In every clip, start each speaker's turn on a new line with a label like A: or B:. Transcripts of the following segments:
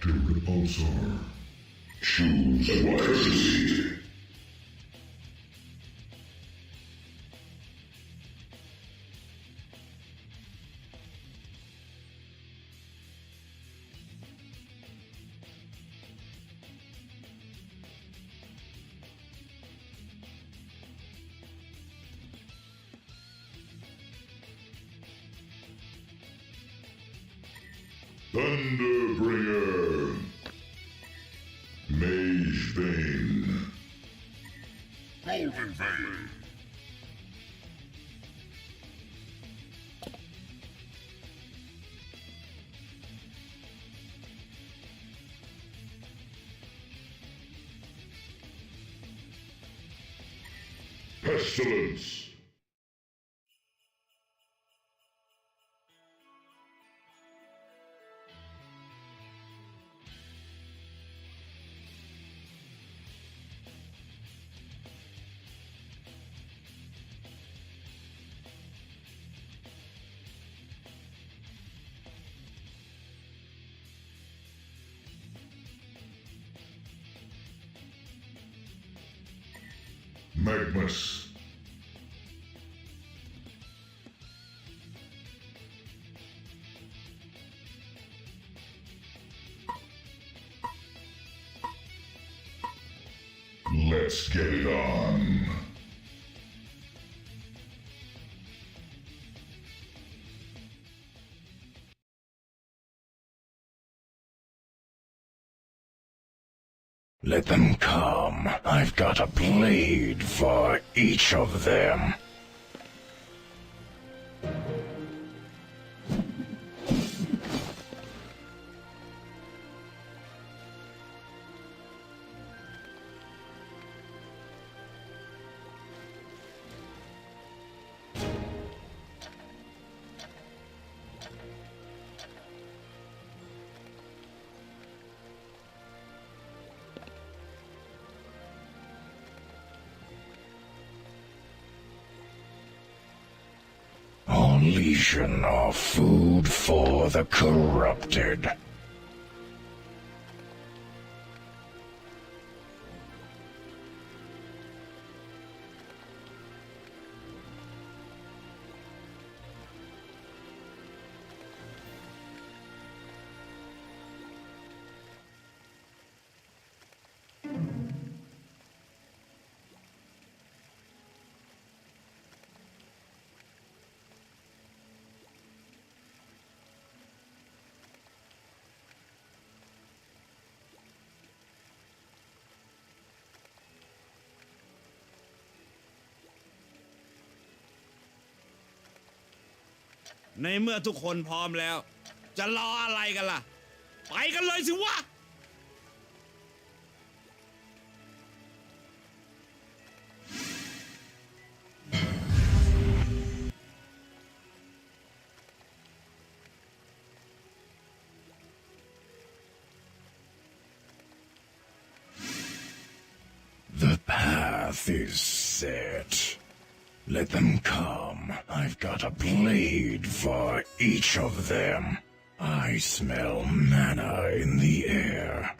A: The ripples are. Choose wisely. Thunderbringer, Mage Bane, Golden Vein, Pestilence. Magmus. Let's get it on.
B: Let them come. I've got a blade for each of them. Legion of food for the corrupted.
C: ๆในเมื่อทุกคนพร้อมแล้วจะรออะไรกันล่ะไปกันเลยสิวะ
B: The path is set. Let them come. I've got a blade for each of them. I smell mana in the air.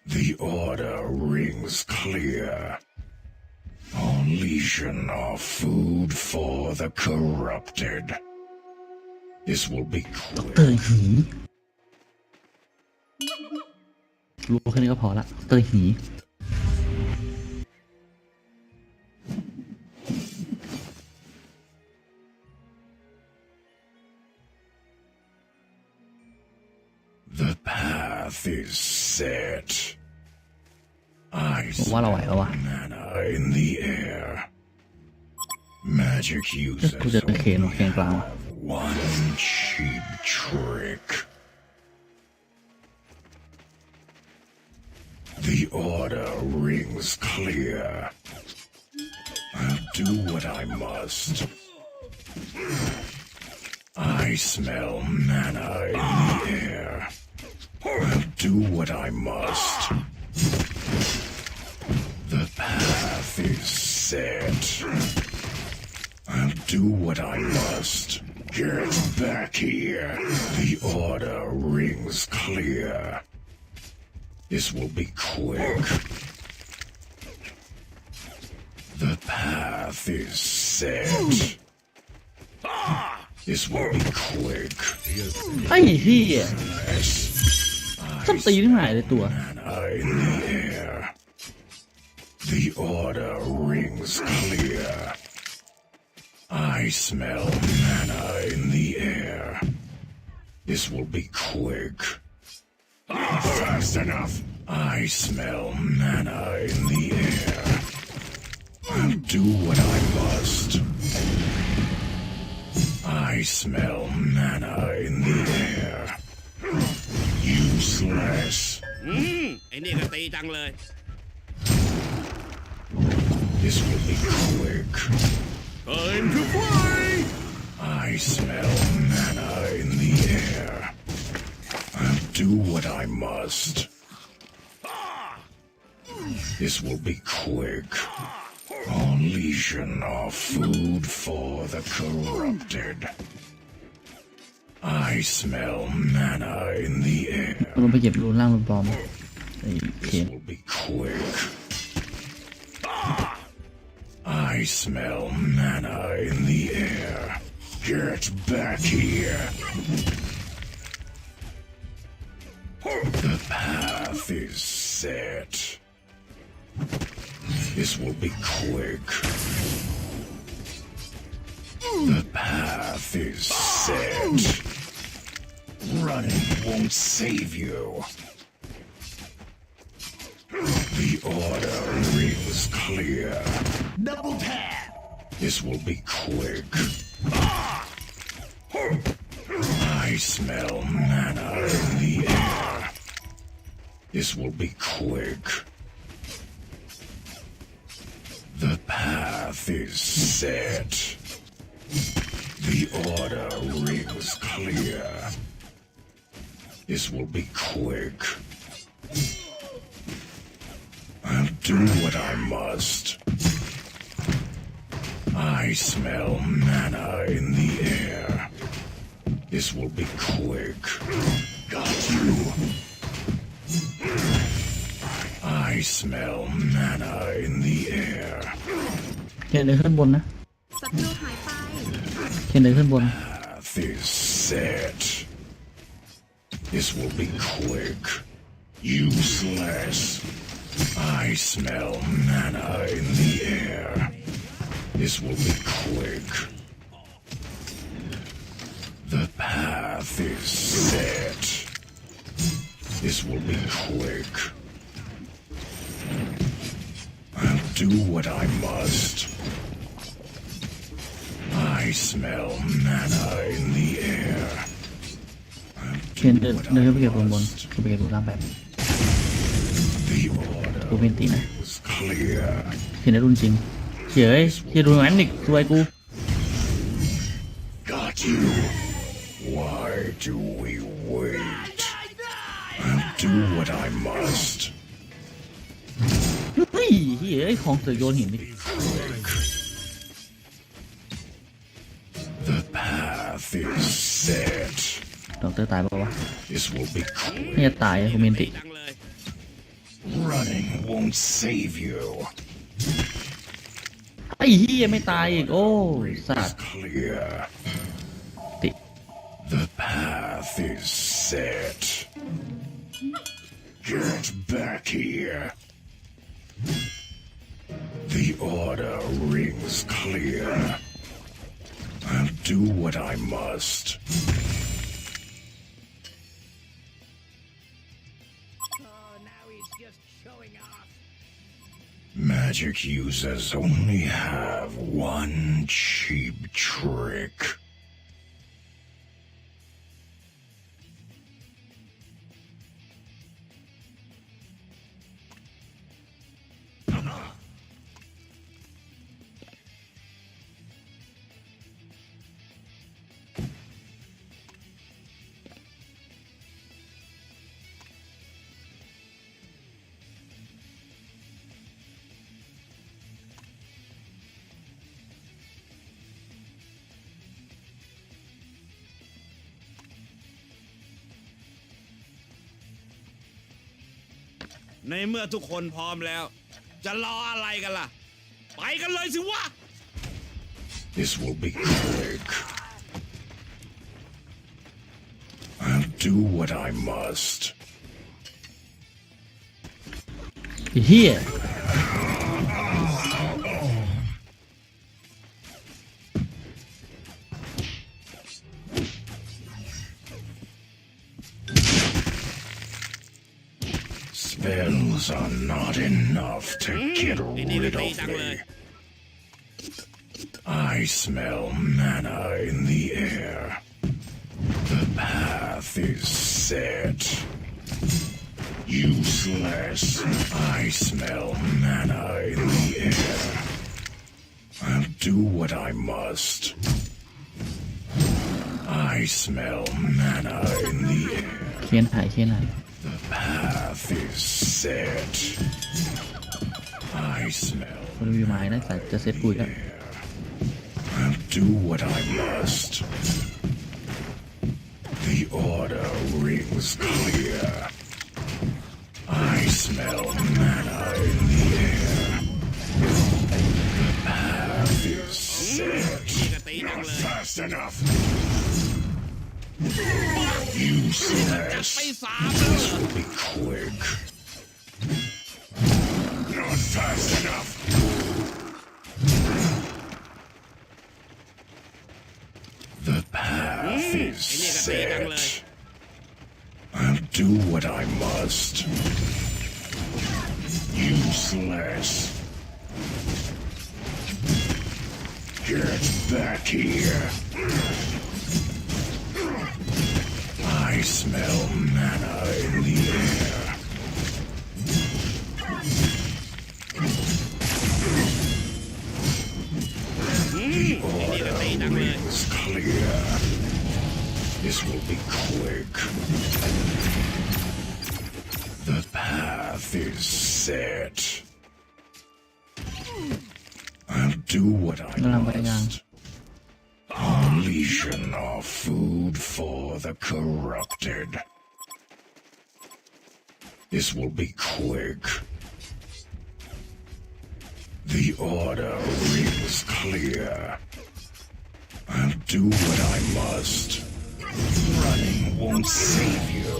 B: The order rings clear. A legion of food for the corrupted. This will be
D: เตอ
B: quick.
D: ร์หีรู้แค่นี้ก็พอละเตอร์หี
B: The path is set. I
D: ผมว่าเราไหวแล้ววะ
B: mana in the air. Magic
D: กู
B: users
D: จะเคนหรอเคนกลางวะ
B: have one cheap trick. The order rings clear. I'll do what I must. I smell mana in the air. do what I must. The path is set. I'll do what I must. Get back here. The order rings clear. This will be quick. The path is set. This will be quick.
D: ไอ้เหี้ยชอบตีที่หายเลยตัว
B: In the air. The order rings clear. I smell mana in the air. This will be quick. Fast enough. I smell mana in the air. I'll do what I must. I smell mana in the air. Useless.
C: ไอ้นี่ก็ตีจังเลย
B: This will be quick.
C: Time to fly
B: I smell mana in the air. I'll do what I must. This will be quick. All legion are food for the corrupted. I smell mana in the air.
D: ลงไปเก็บรูนล่างรูนปลอมไอ้เคน
B: This will be quick. I smell mana in the air. Get back here. The path is set. This will be quick. The path is set. Running won't save you. The order rings clear.
E: Double tap.
B: This will be quick. I smell mana in the air. This will be quick. The path is set. The order rings clear. This will be quick. I'll do what I must. I smell mana in the air. This will be quick. Got you. I smell mana in the air.
D: เคนเดินขึ้นบนนะ
F: ศัตรูหายไป
D: เคนเดินขึ้นบน
B: Path is set. This will be quick. Useless. I smell mana in the air. This will be quick. The path is set. This will be quick. I'll do what I must. I smell mana in the air.
D: เคนเดินขึ้นไปเก็บรูนบนขึ้นไปเก็บรูนล่างแบบ
B: The order
D: กูเป็นตีนะ
B: is clear.
D: เคนได้รูนจริงเฮ้ยเฮียรูนงั้นอีกซวยกู
B: Got you. Why do we wait? I'll do what I must.
D: เฮ้ยเฮ้ยของเสือโยนหินดิ
B: Quick. The path is set.
D: ดอกเตอร์ตายป่าวะ
B: This will be quick.
D: ไม่จะตายกูเป็นติ
C: จังเลย
B: Running won't save you.
D: ไอ้เฮียไม่ตายอีกโอ้สัตว์
B: Clear.
D: ติ
B: The path is set. Get back here. The order rings clear. I'll do what I must. Magic users only have one cheap trick.
C: ในเมื่อทุกคนพร้อมแล้วจะรออะไรกันล่ะไปกันเลยสิวะ
B: This will be quick. I'll do what I must.
D: เฮีย
B: Spells are not enough to get rid of me. I smell mana in the air. The path is set. Useless. I smell mana in the air. I'll do what I must. I smell mana in the air.
D: เคียนหายเคียนหาย
B: The path is set. I smell
D: มันมีไม้นะแต่จะเซตปุยแล้ว
B: I'll do what I must. The order rings clear. I smell mana in the air. The path is set. Not fast enough. Useless.
C: ไปสามแล้วเหรอ
B: Be quick. Not fast enough. The path is set. I'll do what I must. Useless. Get back here. I smell mana in the air. The order rings clear. This will be quick. The path is set. I'll do what I
D: กำลังไปยัง
B: must. Unleashing of food for the corrupted. This will be quick. The order rings clear. I'll do what I must. Running won't save you.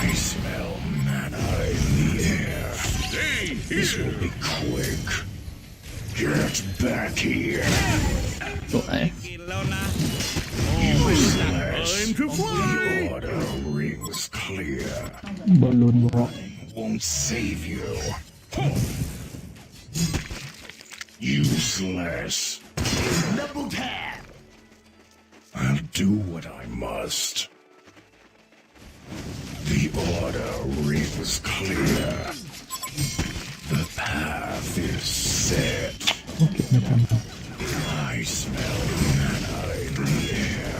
B: I smell mana in the air. This will be quick. Get back here.
D: สวย
C: กินแล้วนะ
B: Useless. The order rings clear.
D: บอลลูนวอล์ก
B: Won't save you. Useless.
E: Double tap.
B: I'll do what I must. The order rings clear. The path is set.
D: เก็บไม่ทัน
B: I smell mana in the air.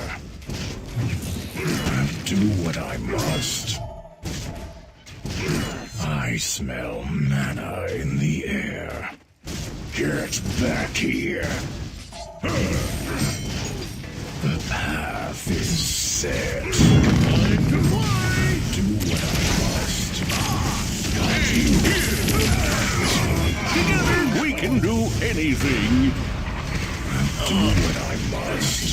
B: I'll do what I must. I smell mana in the air. Get back here. The path is set. Do what I must. Got you.
E: Together we can do anything.
B: Do what I must.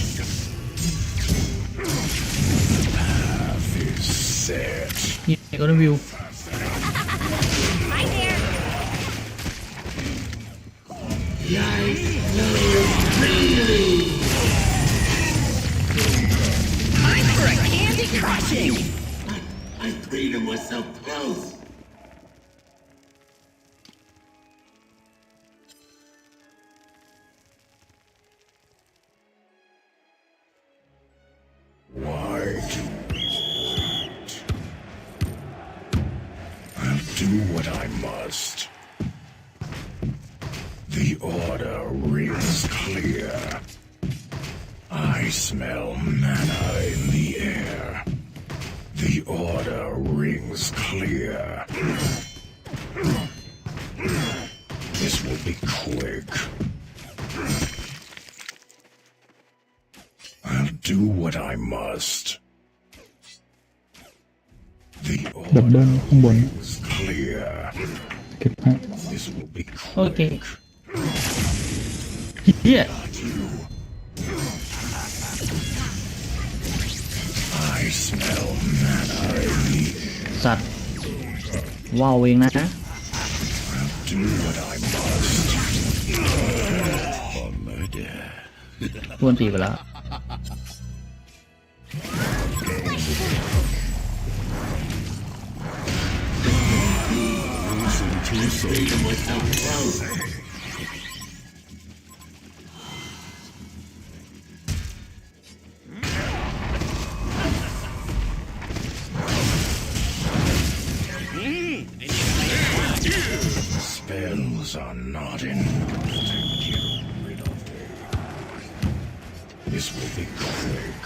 B: The path is set.
D: นี่ก็รีวิว
F: Time for a candy crushing!
E: My freedom was so close.
B: Why do we wait? I'll do what I must. The order rings clear. I smell mana in the air. The order rings clear. This will be quick. I'll do what I must. The
G: ดับเบิลข้างบน
B: order is clear.
G: เก็บให้
B: This will be
D: โอเค
B: quick.
D: เฮีย
B: I smell mana in the air.
D: สัตว์ว้าวเองนะ
B: Do what I must. For murder.
D: ทวนตีไปแล้ว
E: Freedom was so close.
B: Spells are not enough to get rid of me. This will be quick.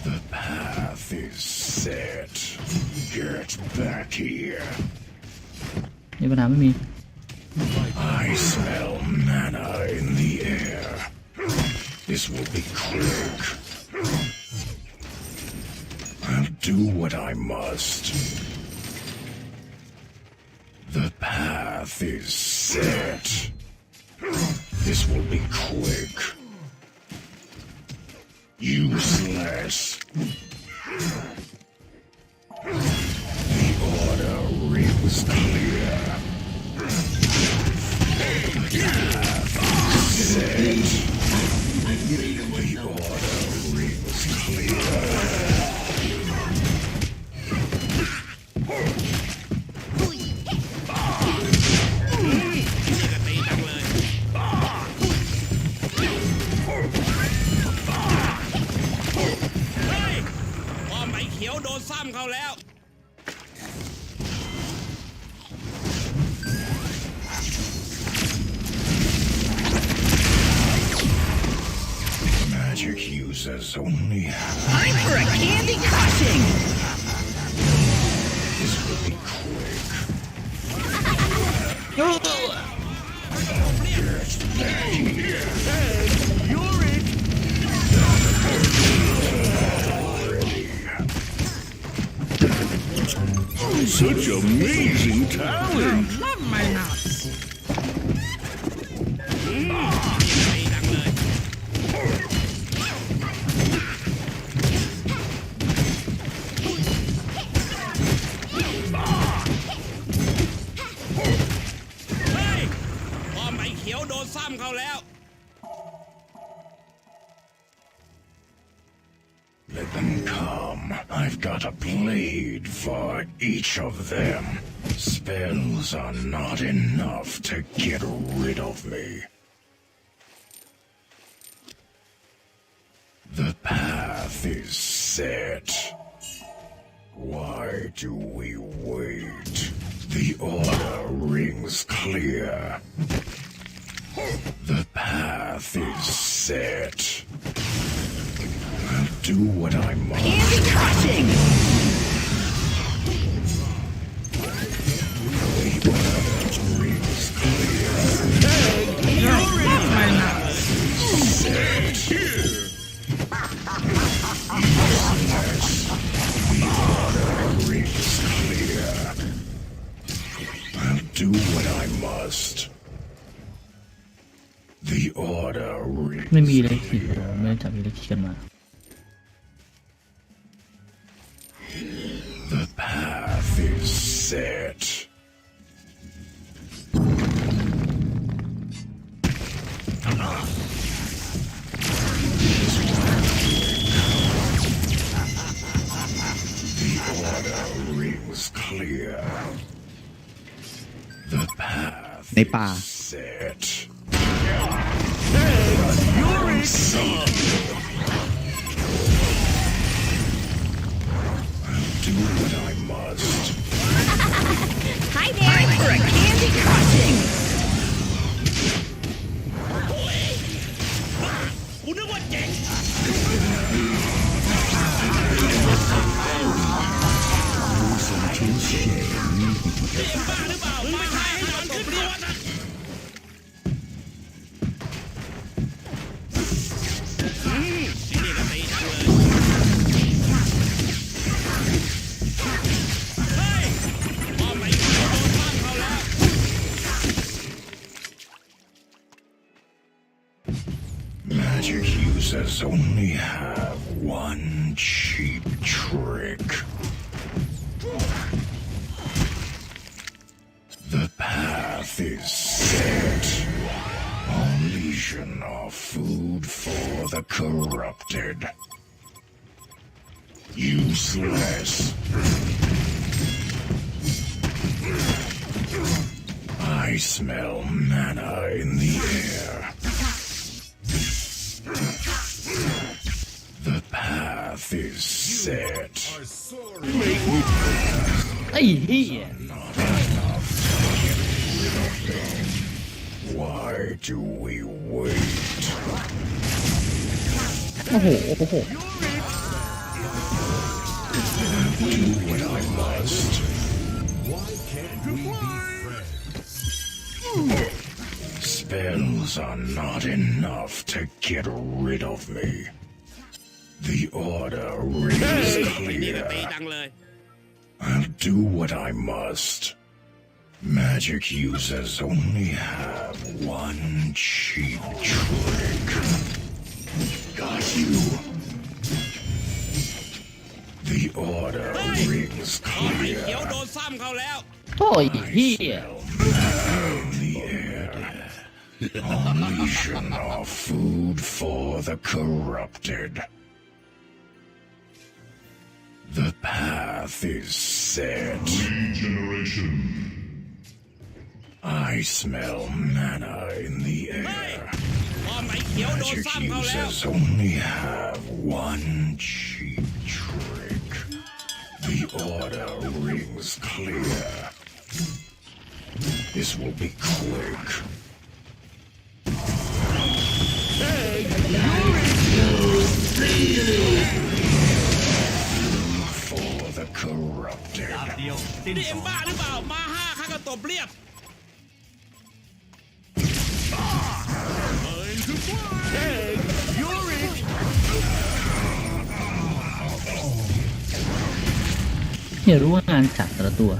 B: The path is set. Get back here.
D: มีปัญหาไม่มี
B: I smell mana in the air. This will be quick. I'll do what I must. The path is set. This will be quick. Useless. The order rings clear. The path is set. The order rings clear.
C: ตีดังเลยเฮ้ยพอไหมเขียวโดนซ้ำเขาแล้ว
B: Magic users only have
F: Time for a candy crushing!
B: this will be quick.
E: Such amazing talent.
C: ตีดังเลย เฮ้ยพอไหมเขียวโดนซ้ำเขาแล้ว
B: Let them come. I've got a blade for each of them. Spells are not enough to get rid of me. The path is set. Why do we wait? The order rings clear. The path is set. I'll do what I must.
F: Candy crushing!
B: The order rings clear. The order rings clear. I'll do what I must. The order
D: ไม่
B: rings
D: มีเลยสิโอ้ไม่ได้จับอิเล็กทริกกันมา
B: The path is set. The order rings clear. The path
H: ในป่า
B: is set. I'll do what I must.
F: Hi there! Time for a candy crushing!
C: กูนึกว่าเจ๋ง บ้าหรือเปล่ามึงไม่ทายให้มันขึ้นตัวนะไอ้นี่ก็ตีจังเลย
B: only have one cheap trick. The path is set. All legion of food for the corrupted. Useless. I smell manna in the air. The path is set.
D: ไอ้เหี้ย
B: Not enough to get rid of them. Why do we wait?
D: โอ้โหโอ้โห
B: Do what I must. Spells are not enough to get rid of me. The order rings
C: นี่ก็ตี
B: clear.
C: จังเลย
B: I'll do what I must. Magic users only have one cheap trick. Got you. The order rings
C: ไอ้เขียว
B: clear.
C: โดนซ้ำเขาแล้ว
D: โอ้ยเหี้ย
B: In the air. Unleashing of food for the corrupted. The path is set.
A: Regeneration.
B: I smell manna in the air.
C: พอไอ้เขียวโดน
B: Magic
C: ซ้ำเขาแล้ว
B: users only have one cheap trick. The order rings clear. This will be quick. For the corrupted.
C: นี่เอ็มบ้าหรือเปล่า มาห้าข้าก็ตบเรียบ
D: เหี้ยรู้ว่างานจัดแต่ละตัว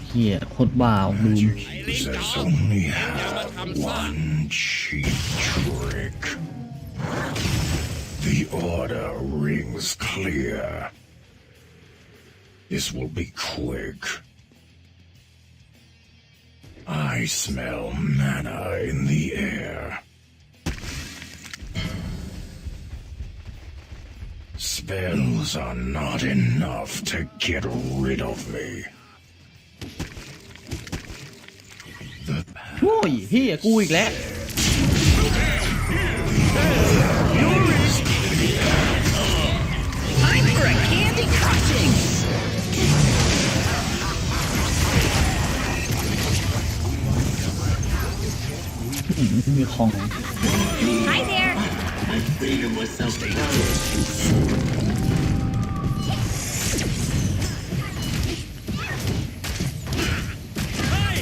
D: เหี้ยโคตรบ้าดู
B: Magic users only have one cheap trick. The order rings clear. This will be quick. I smell manna in the air. Spells are not enough to get rid of me. The
D: โอ้ยเหี้ยกูอีกแล้ว
F: Time for a candy crushing.
D: มีของ
F: Hi there.
E: Freedom was something.
C: เฮ้ย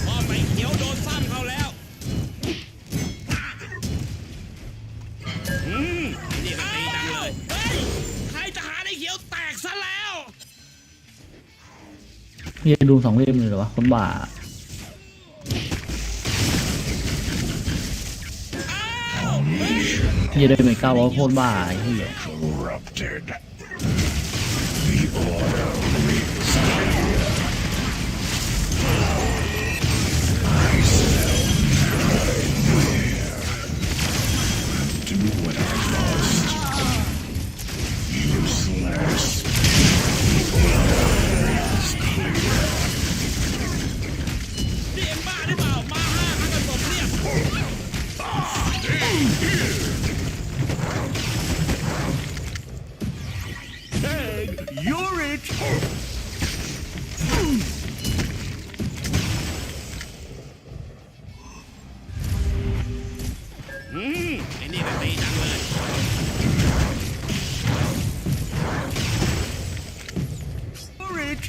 C: พอไอ้เขียวโดนซ้ำเขาแล้ว นี่ก็ตีจังเลย เฮ้ย ใครจะหาไอ้เขียวแตกซะแล้ว
D: เหี้ยดู2 เล่มเลยเหรอวะคนบ้าเหี้ยได้เหมือน9 โคตรบ้าไอ้เหี้ย
B: corrupted. The order rings clear. I smell manna in the air. Do what I must. Useless. The order rings clear.
C: นี่เอ็มบ้าหรือเปล่า มาห้าข้าก็ตบเรียบ
E: You're it.
C: ไอ้นี่ก็ตีจังเลย
E: You're it.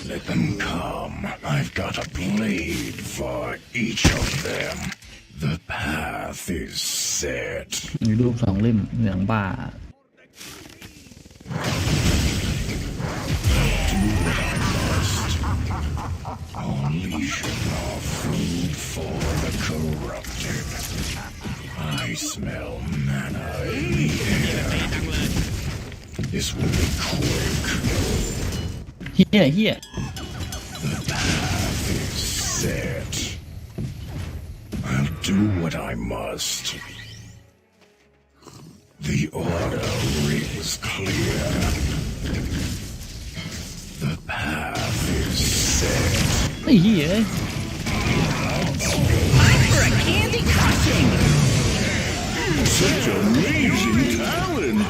B: Let for each of them. The path is set.
D: มีรูปสองเล่มเหลืองบ้า
B: Unleashing our food for the corrupted. I smell mana in the air. This will be quick.
D: เฮีย
B: The path is set. I'll do what I must. The order rings clear. The path is set.
D: ไอ้เฮีย
F: Time for a candy crushing.
E: Such amazing talent.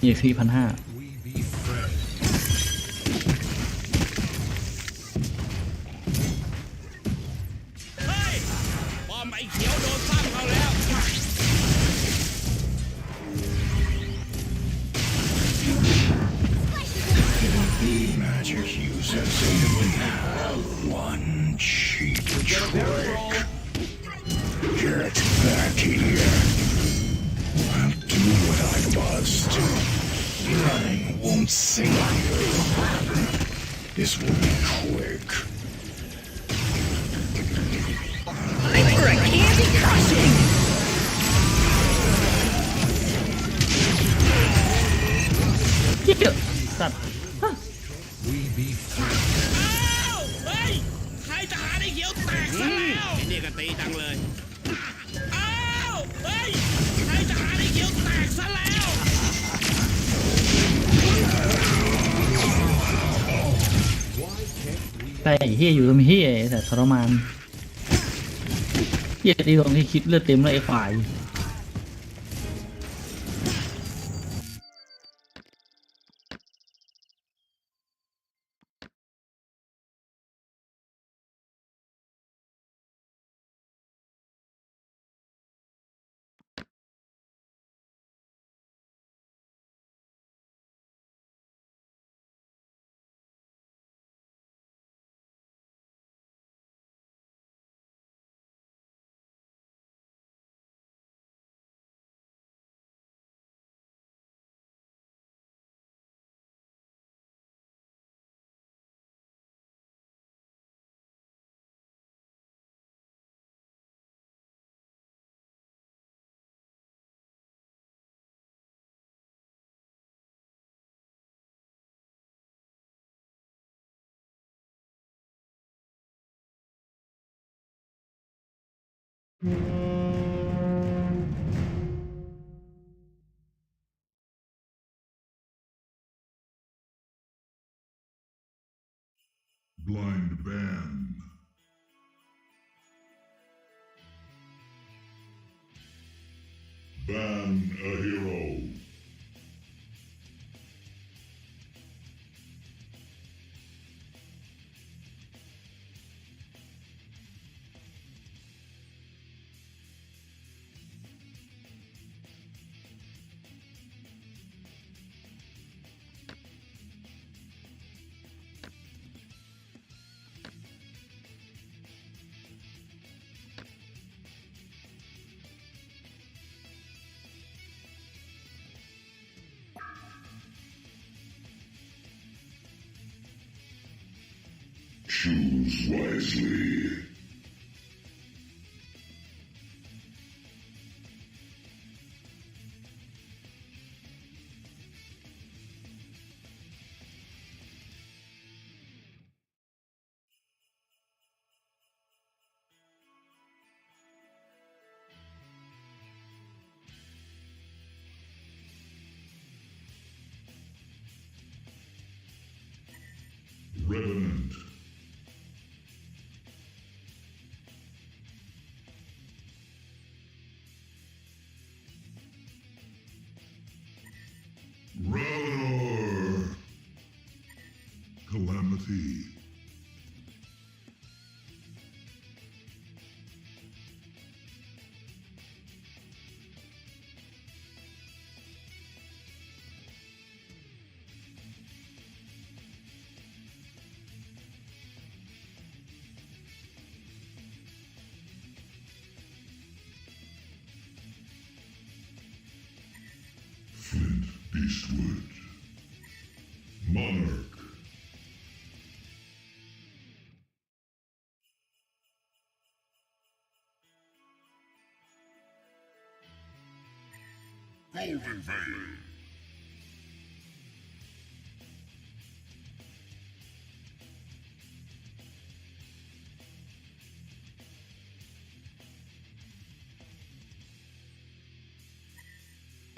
D: นี่ 4,500
C: เฮ้ยป้อมไอ้เขียวโดนซ้ำเขาแล้ว
B: Magic uses one cheap trick. Get back here. I'll do what I must. Running won't save you. This will be quick.
F: Time for a candy crushing.
D: เฮียสัตว์
C: อ้าวเฮ้ยใครทหารไอ้เขียวแตกซะแล้วไอ้นี่ก็ตีจังเลยอ้าวเฮ้ยใครทหารไอ้เขียวแตกซะแล้ว
D: แต่ไอ้เฮียอยู่ตรงเฮียแต่ทรมานเฮียตีตรงที่คิดเลือดเต็มแล้วไอ้ฝ่าย
A: Blind ban. Ban a hero. Choose wisely. Revenant. calamity. Flint Eastwood. Monarch.
E: Golden Vein.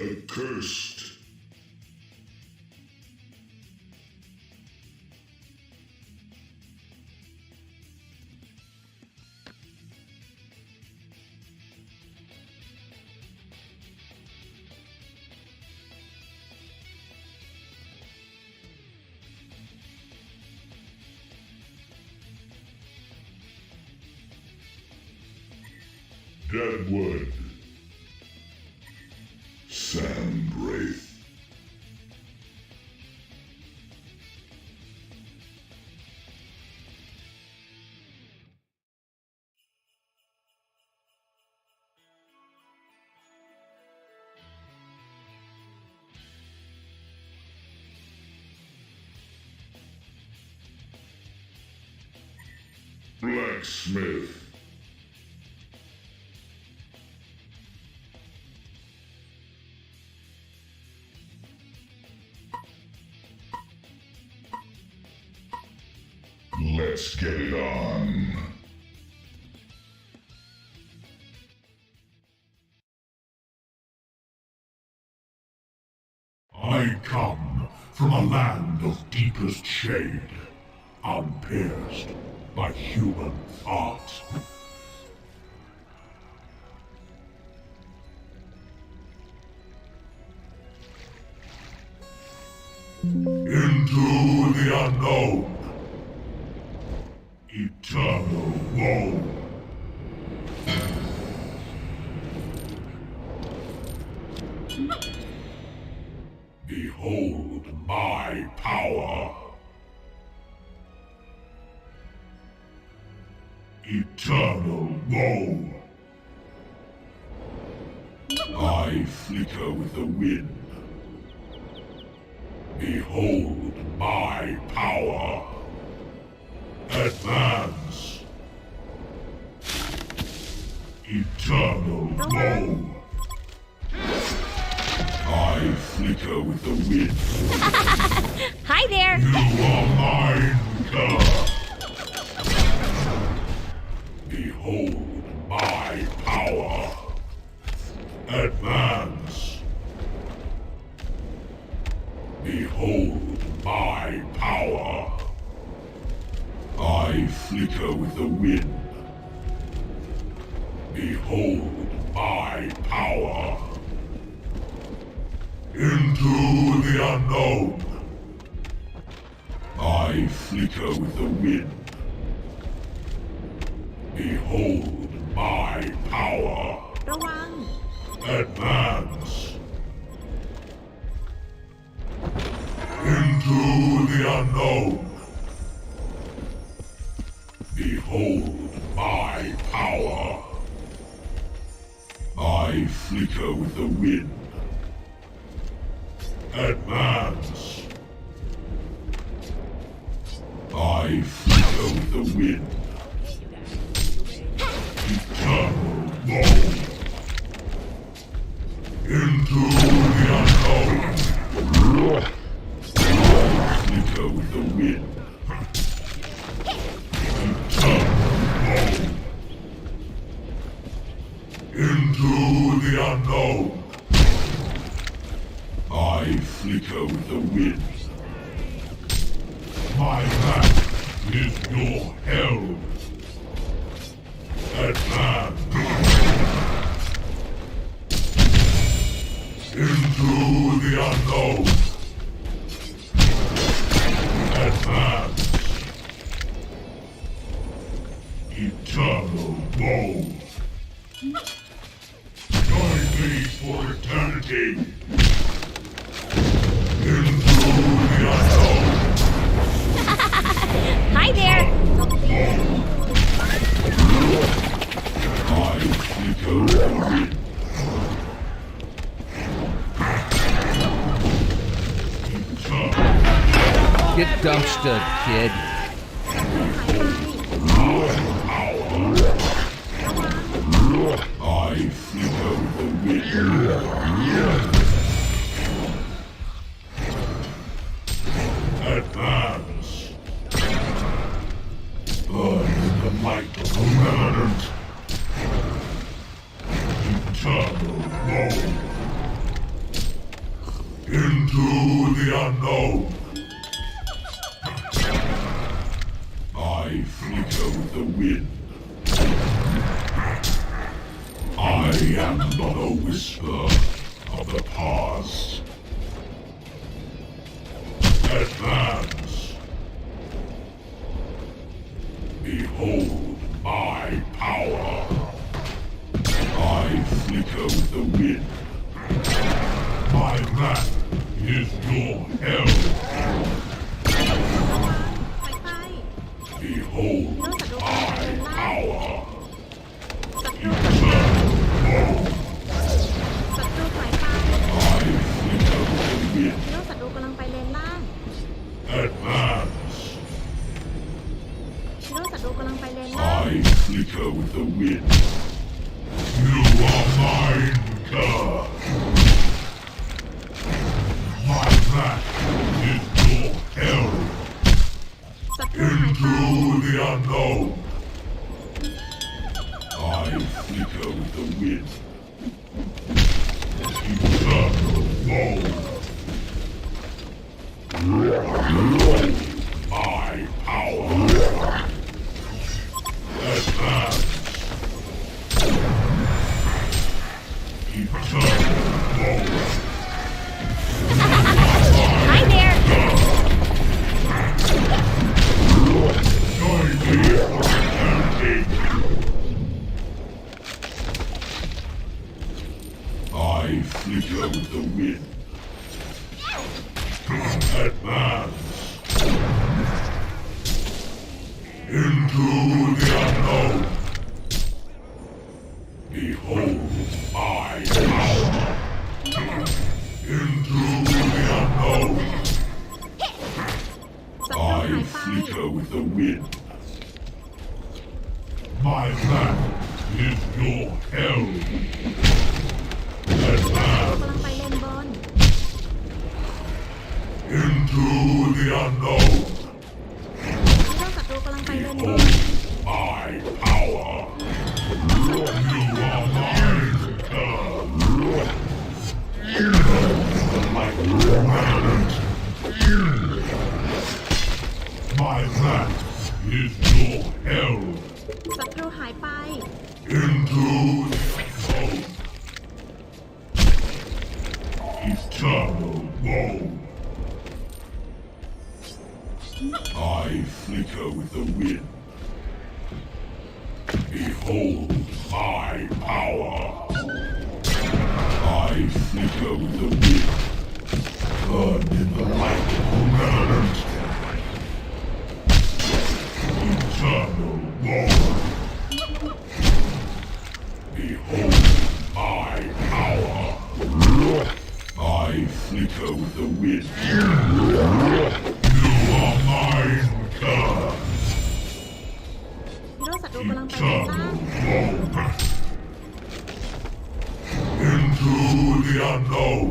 A: Accursed. Deadwood. Sandwraith. Blacksmith. Let's get it on.
E: I come from a land of deepest shade, unpierced by human thought. Into the unknown. Eternal woe. Behold my power. Eternal woe. I flicker with the wind. Behold my power. Advance. Eternal woe. I flicker with the wind.
F: Hi there.
E: You are mine, God. Behold my power. Advance. Behold my power. I flicker with the wind. Behold my power. Into the unknown. I flicker with the wind. Behold my power.
F: ระวัง
E: Advance. Into the unknown. Behold my power. I flicker with the wind. Advance. I flicker with the wind. Eternal woe. Into the unknown. I flicker with the wind. Into the unknown. I flicker with the wind. My back is your hell. Advance. Into the unknown. Advance. Advance. Eternal woe. Join me for eternity. Into the unknown.
F: Hi there.
E: I flicker the wind.
H: Get dumpstered, kid.
E: I flicker the wind. Advance. Burn in the light of the remnant. Eternal woe. Into the unknown. I flicker with the wind. I am but a whisper of the past. Advance. Behold my power. I flicker with the wind. My wrath is your hell. Behold my power. Eternal woe.
F: ศัตรูถอยไป
E: I flicker with the wind.
F: ฮีโร่ศัตรูกำลังไปเลนล่าง
E: Advance.
F: ฮีโร่ศัตรูกำลังไปเลนล่าง
E: I flicker with the wind. You are mine, God. My wrath is your hell.
F: ศัตรูหายไป
E: Into the unknown. I flicker with the wind. Eternal woe. My power. Advance. Eternal woe.
F: Hi there.
E: Join me for eternity. I flicker with the wind. Advance. Into the unknown. Behold my power. Into the unknown.
F: ศัตรูหาย
E: I
F: ไป
E: flicker with the wind. My wrath is your hell.
F: กำ
E: Advance
F: ลังไปเลนบน
E: into the unknown.
F: ฮีโร่ศัตรูกำลังไปเลนบน
E: My power. You are mine, God. Like remnant. My wrath is your hell.
F: ศัตรูหายไป
E: Into the eternal woe. I flicker with the wind. Behold my power. I flicker with the wind. Burn in the light of the remnant. Eternal woe. Behold my power. I flicker with the wind. You are mine, God.
F: ฮีโร่ศัตรูกำลังไปเลนล่าง
E: Eternal woe. Into the unknown.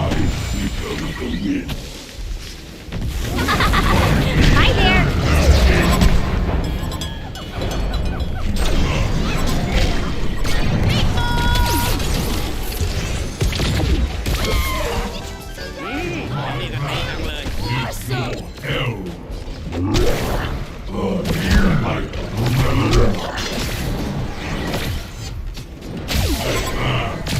E: I flicker with the wind.
F: Hi there.
E: Hell. Burn like remnant. Advance.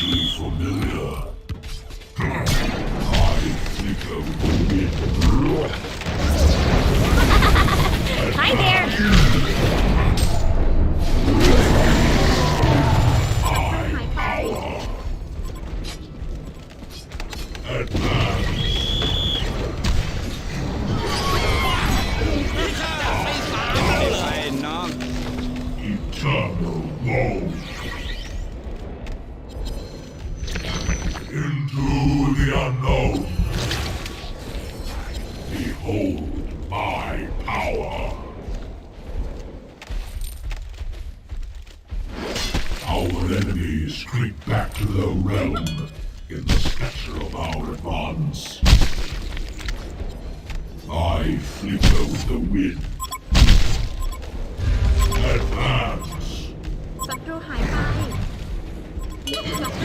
E: strangely familiar. I flicker with the wind.
F: Hi there.
E: I power. Advance.
C: ไอ้น้อง
E: Eternal woe. Into the unknown. Behold my power. Our enemies creep back to their realm in the scatter of our advance. I flicker with the wind. Advance.
F: ศัตรูหายไป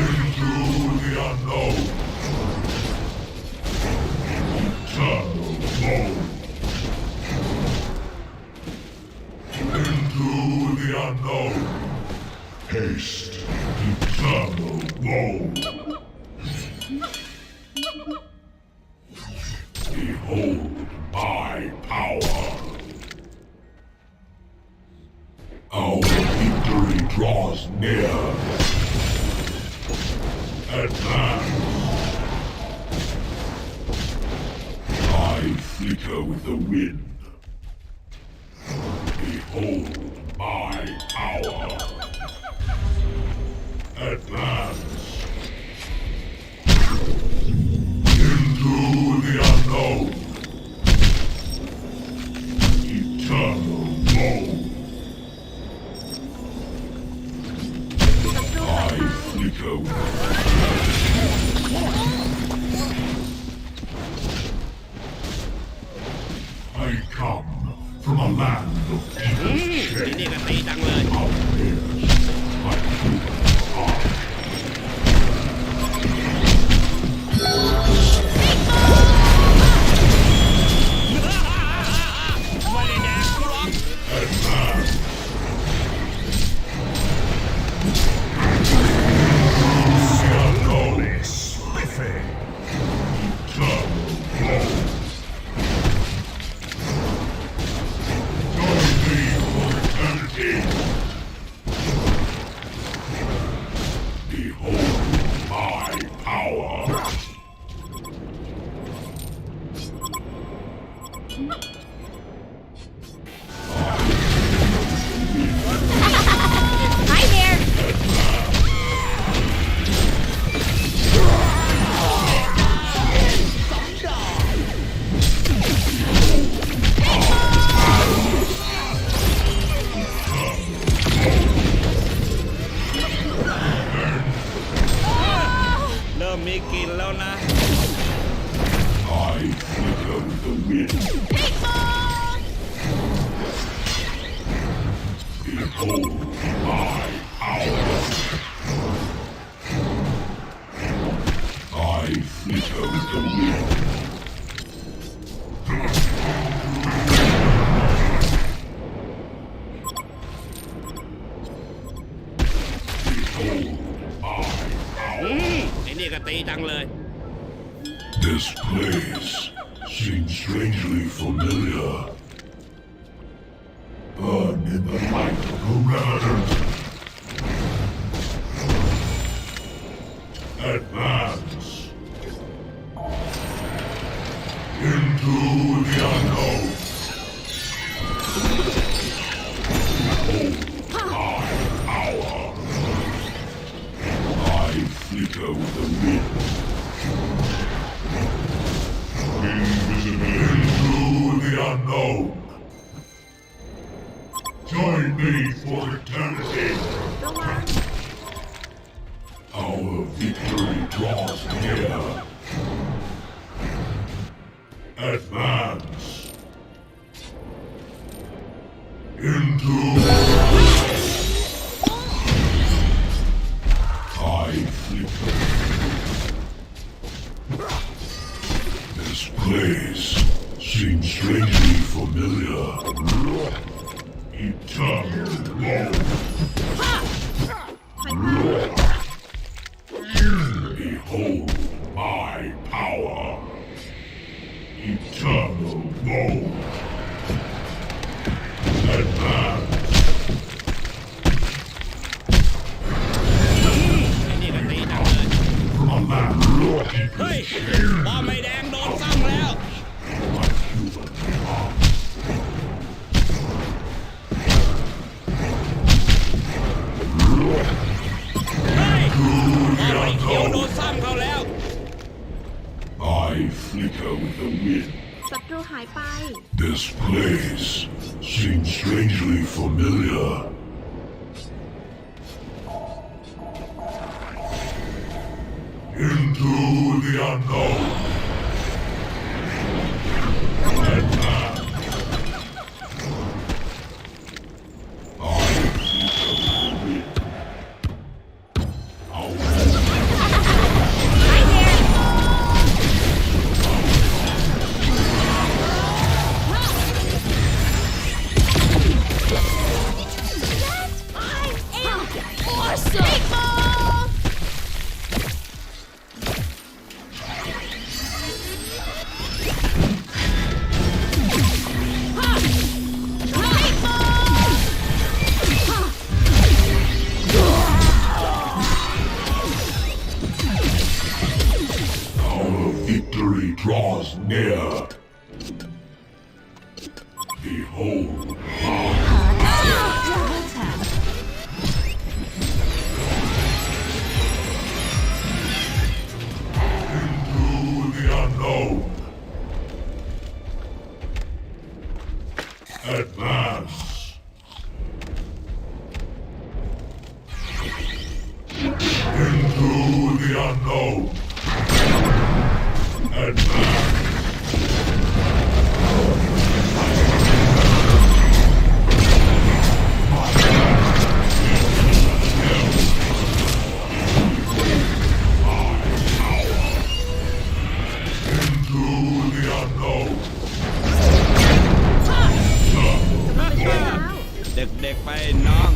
E: Into the unknown. Eternal woe. Into the unknown.
A: Haste.
E: Eternal woe. Behold my power. Our victory draws near. Advance. I flicker with the wind. Behold my power. Advance. Into the unknown. Eternal woe. I flicker with I come from a land of deepest
C: ที่
E: shade.
C: นี่ก็ตีจังเลย
E: Out there, my human heart.
C: ไม่ได้แดกกูหรอก
E: Advance. The unknown is spiffy. Eternal woe. Join me for eternity. Behold my power.
F: Hi there.
C: เริ่มมีกลิ่นแล้วนะ
E: I flicker with the wind. Behold my power. I flicker with the wind. Behold my
C: อื
E: power.
C: มไอ้นี่ก็ตีจังเลย
E: This place seems strangely familiar. Burn in the light of the revenant. Advance. Into the unknown. Behold my power. I flicker with the wind. Into the unknown. Join me for eternity. Our victory draws near. Advance. Into I flicker. This place seems strangely familiar. Eternal woe. Behold my power. Eternal woe. Advance.
C: ไอ้นี่ก็ตีจังเลย
E: From a land of
C: เฮ้ย
E: deepest shade.
C: บอมไม่แดงโดนซ้ำแล้ว
E: My human heart.
C: เฮ้ยบอมไอ้เขียวโดนซ้ำเขาแล้ว
E: I flicker with the wind.
F: ศัตรูหายไป
E: This place seems strangely familiar. Into the unknown. Advance. I flicker with the wind. Out. Our victory draws near. Behold
F: Double tap.
E: into the unknown. Advance. Into the unknown. Advance. Into the unknown.
C: เด็กๆไปน้อง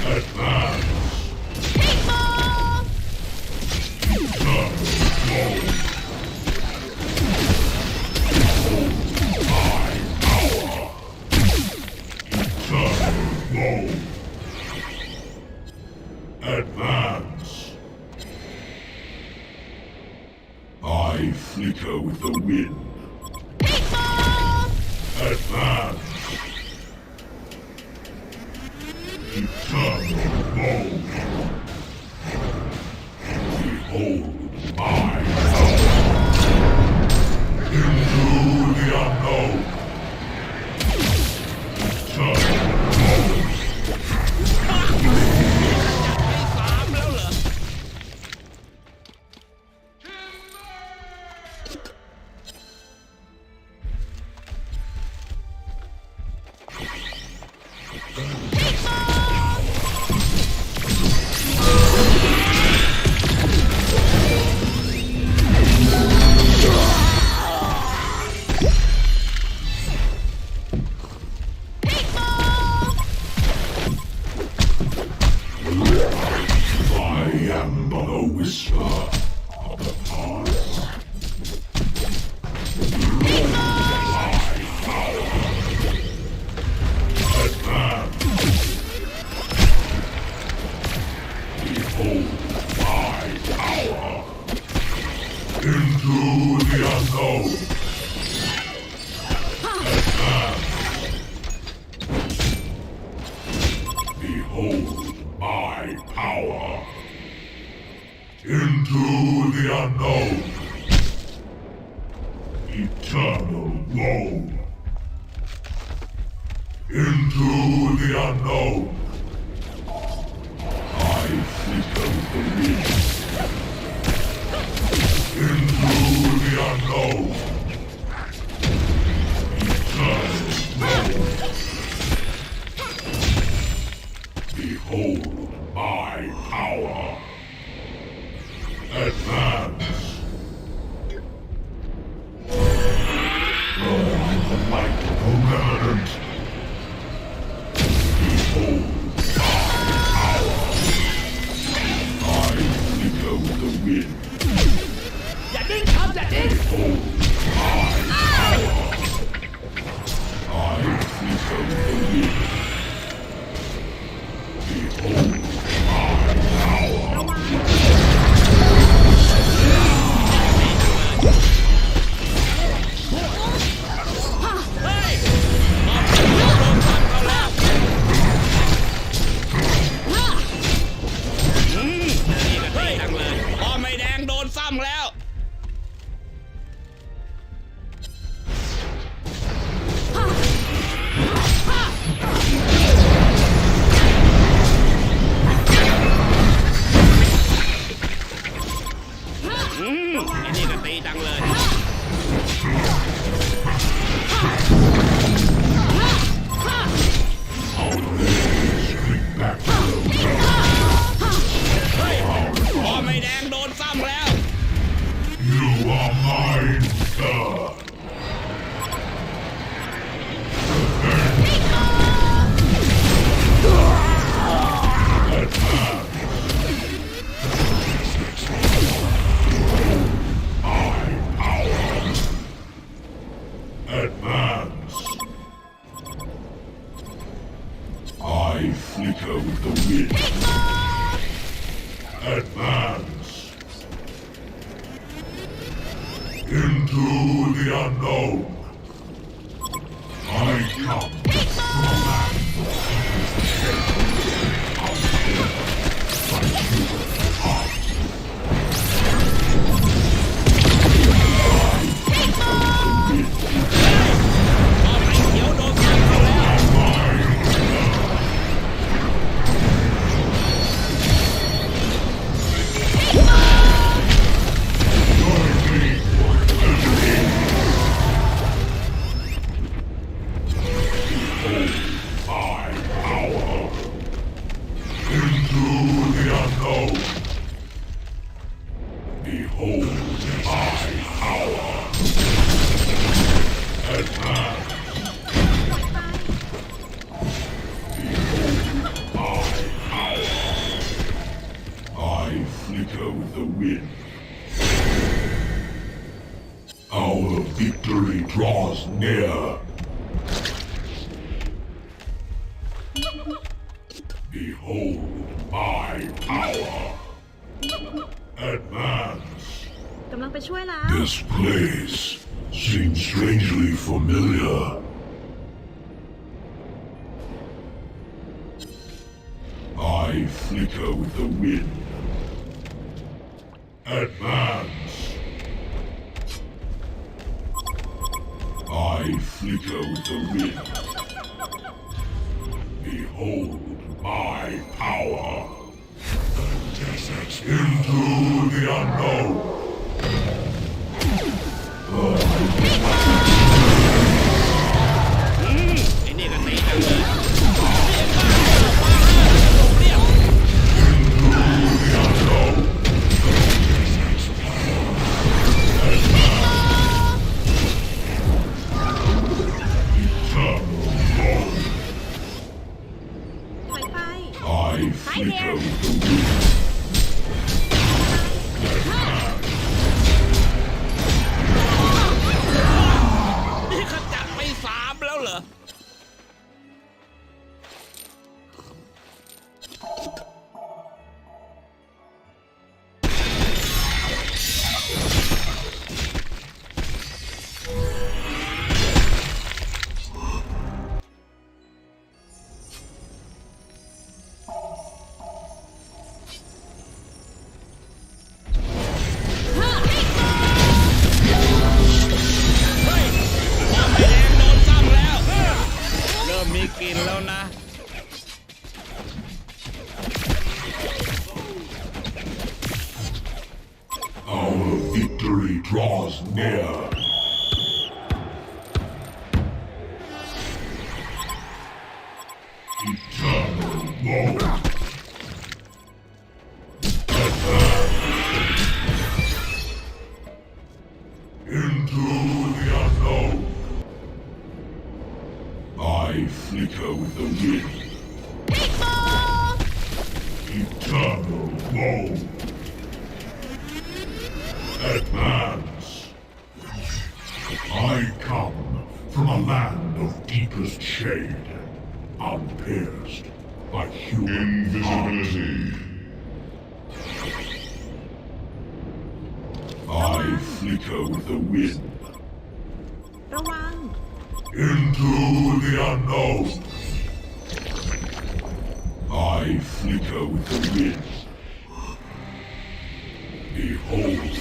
E: Advance. Advance. I flicker with the wind. Advance. Eternal woe. Behold my power. Into the unknown. Eternal woe.
C: สามแล้วเหรอ
E: I am but a whisper of the past. Advance. Behold my power. Into the unknown. Advance. Behold my power. Into the unknown. Eternal woe. Into the unknown. I flicker with the wind. Into the unknown. Eternal woe. Behold my power. Advance. The light of the remnant. Behold my power. Advance into the unknown. I come from a land of Our victory draws near. Behold my power. Advance.
F: กำลังไปช่วยแล้ว
E: This place seems strangely familiar. I flicker with the wind. Advance. I flicker with the wind. Behold my power. Into the unknown.
C: ไอ้นี่ก็ตีกันเลย
F: ถอยไป
E: I flicker with the wind.
C: นี่ขจัดไป3แล้วเหรอ เริ่มมีกลิ่นแล้วนะ
E: Our victory draws near. Eternal woe. Into the unknown. I flicker with the wind. Eternal woe. Advance. I come from a land of deepest shade, unpierced by human
A: Invisibility.
E: I flicker with the wind.
F: ระวัง
E: Into the unknown. I flicker with the wind. Behold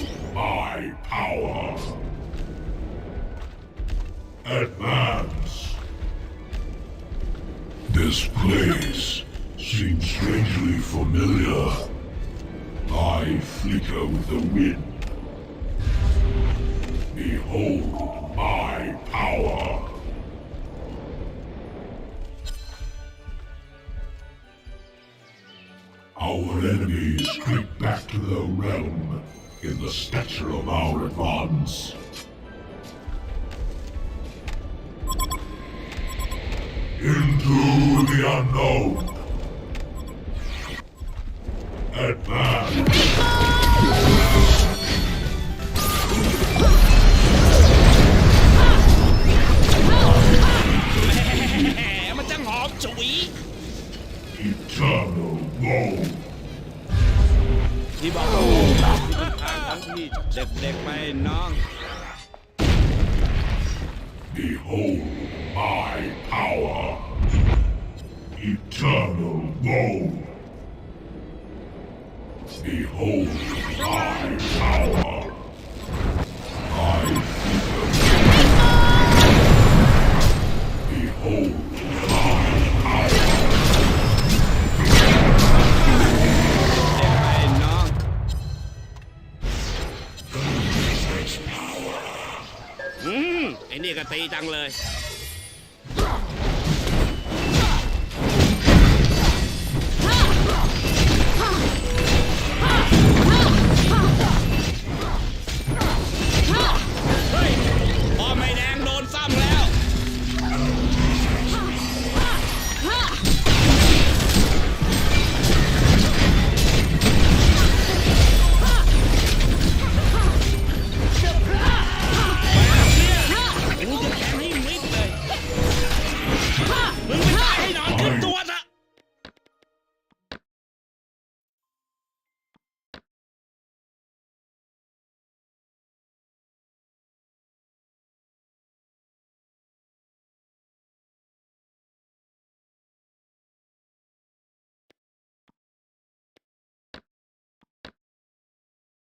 E: my power. Advance. This place seems strangely familiar. I flicker with the wind. Behold my power. Our enemies creep back to their realm in the stature of our advance. Into the unknown. Advance.
C: แหมมันจังหอมฉุย
E: Eternal woe. woe.
C: ที่บอกว่าที่เป็นทางของพี่เด็กๆไปน้อง
E: Behold my power. Eternal woe. Behold my power. Behold my power.
C: เด็กไปน้องไอ้นี่ก็ตีจังเลย